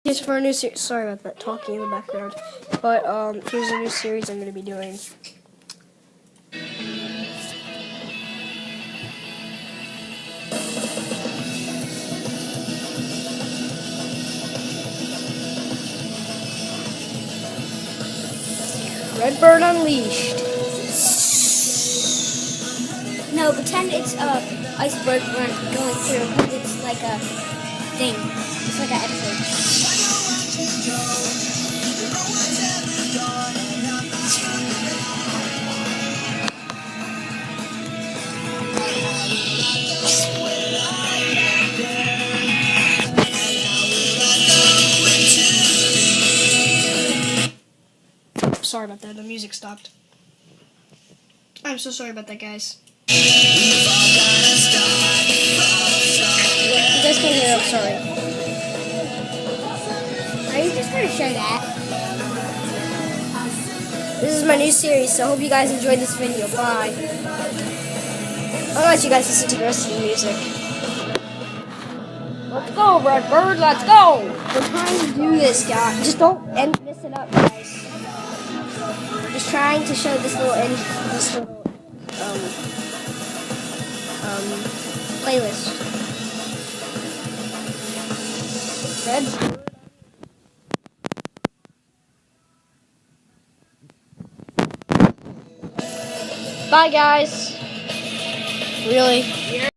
Here's for a new series. Sorry about that talking in the background. But here's a new series I'm going to be doing. Redbird Unleashed. No, pretend it's a iceberg run going through. It's like a thing. It's like an episode. Sorry about that. The music stopped. I'm so sorry about that, guys. You guys can't hear. I'm sorry. Are you just gonna show that? This is my new series, so I hope you guys enjoyed this video. Bye. I'll let you guys listen to the rest of the music. Let's go, Redbird. Let's go. We're trying to do this, guys. Just don't mess it up, guys. Just trying to show this little playlist. Red. Bye, guys. Really?